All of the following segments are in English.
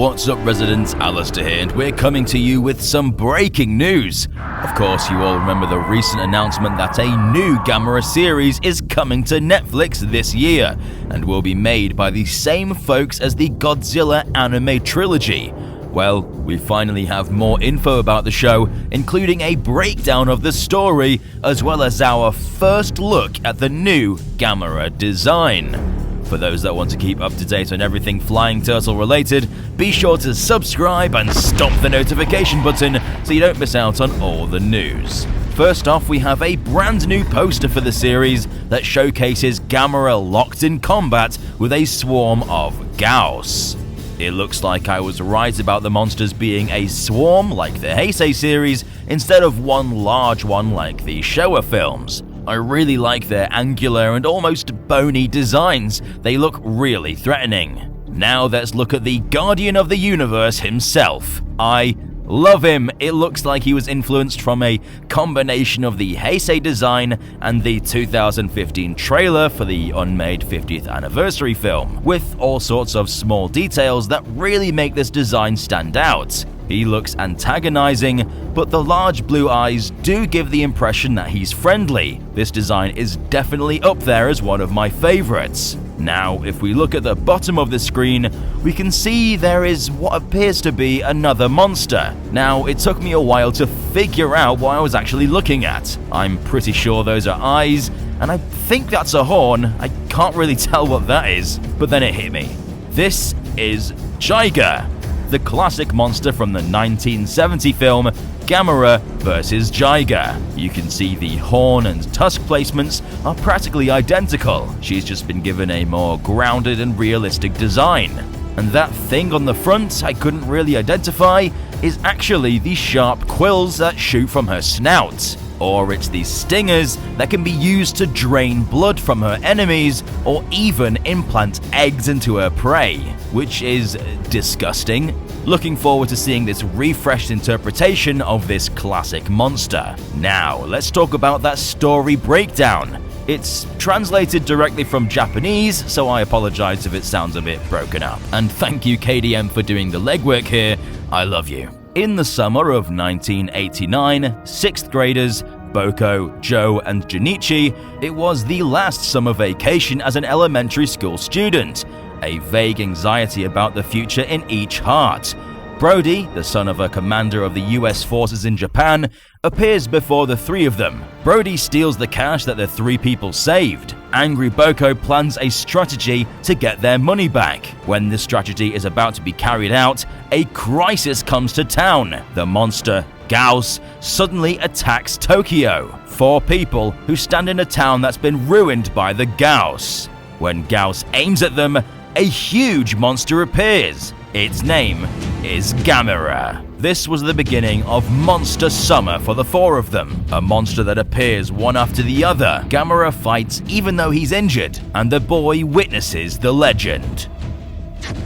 What's up, residents? Alistair here, and we're coming to you with some breaking news. Of course, you all remember the recent announcement that a new Gamera series is coming to Netflix this year, and will be made by the same folks as the Godzilla anime trilogy. Well, we finally have more info about the show, including a breakdown of the story, as well as our first look at the new Gamera design. For those that want to keep up to date on everything Flying Turtle related, be sure to subscribe and stomp the notification button so you don't miss out on all the news. First off, we have a brand new poster for the series that showcases Gamera locked in combat with a swarm of Gauss. It looks like I was right about the monsters being a swarm like the Heisei series instead of one large one like the Showa films. I really like their angular and almost bony designs. They look really threatening. Now let's look at the Guardian of the Universe himself. I love him. It looks like he was influenced from a combination of the Heisei design and the 2015 trailer for the unmade 50th anniversary film, with all sorts of small details that really make this design stand out. He looks antagonizing, but the large blue eyes do give the impression that he's friendly. This design is definitely up there as one of my favorites. Now, if we look at the bottom of the screen, we can see there is what appears to be another monster. Now, it took me a while to figure out what I was actually looking at. I'm pretty sure those are eyes, and I think that's a horn. I can't really tell what that is, but then it hit me. This is Jiger, the classic monster from the 1970 film Gamera vs. Jiger. You can see the horn and tusk placements are practically identical. She's just been given a more grounded and realistic design. And that thing on the front I couldn't really identify is actually the sharp quills that shoot from her snout. Or it's these stingers that can be used to drain blood from her enemies or even implant eggs into her prey, which is disgusting. Looking forward to seeing this refreshed interpretation of this classic monster. Now, let's talk about that story breakdown. It's translated directly from Japanese, so I apologize if it sounds a bit broken up. And thank you KDM for doing the legwork here. I love you. In the summer of 1989, 6th graders Boko, Joe, and Junichi, it was the last summer vacation as an elementary school student. A vague anxiety about the future in each heart. Brody, the son of a commander of the US forces in Japan, appears before the three of them. Brody steals the cash that the three people saved. Angry Boko plans a strategy to get their money back. When the strategy is about to be carried out, a crisis comes to town. The monster, Gauss, suddenly attacks Tokyo. 4 people who stand in a town that's been ruined by the Gauss. When Gauss aims at them, a huge monster appears. Its name is Gamera. This was the beginning of Monster Summer for the 4 of them. A monster that appears one after the other. Gamera fights even though he's injured, and the boy witnesses the legend.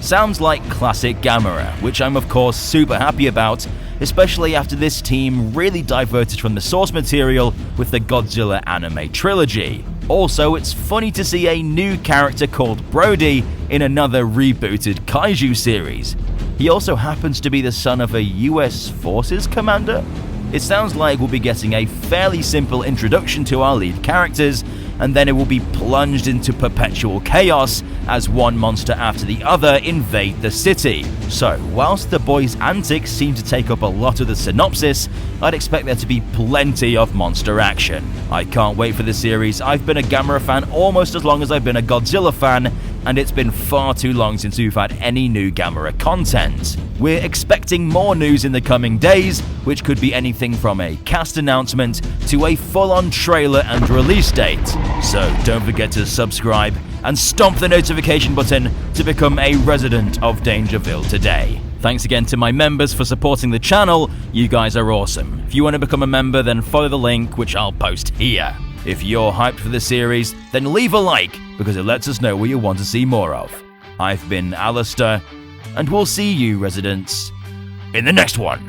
Sounds like classic Gamera, which I'm of course super happy about, especially after this team really diverted from the source material with the Godzilla anime trilogy. Also, it's funny to see a new character called Brody in another rebooted kaiju series. He also happens to be the son of a US forces commander. It sounds like we'll be getting a fairly simple introduction to our lead characters, and then it will be plunged into perpetual chaos as one monster after the other invade the city. So, whilst the boys' antics seem to take up a lot of the synopsis, I'd expect there to be plenty of monster action. I can't wait for the series. I've been a Gamera fan almost as long as I've been a Godzilla fan, and it's been far too long since we've had any new Gamera content. We're expecting more news in the coming days, which could be anything from a cast announcement to a full-on trailer and release date. So don't forget to subscribe and stomp the notification button to become a resident of Dangerville today. Thanks again to my members for supporting the channel. You guys are awesome. If you want to become a member, then follow the link, which I'll post here. If you're hyped for the series, then leave a like, because it lets us know what you want to see more of. I've been Alistair, and we'll see you, residents, in the next one.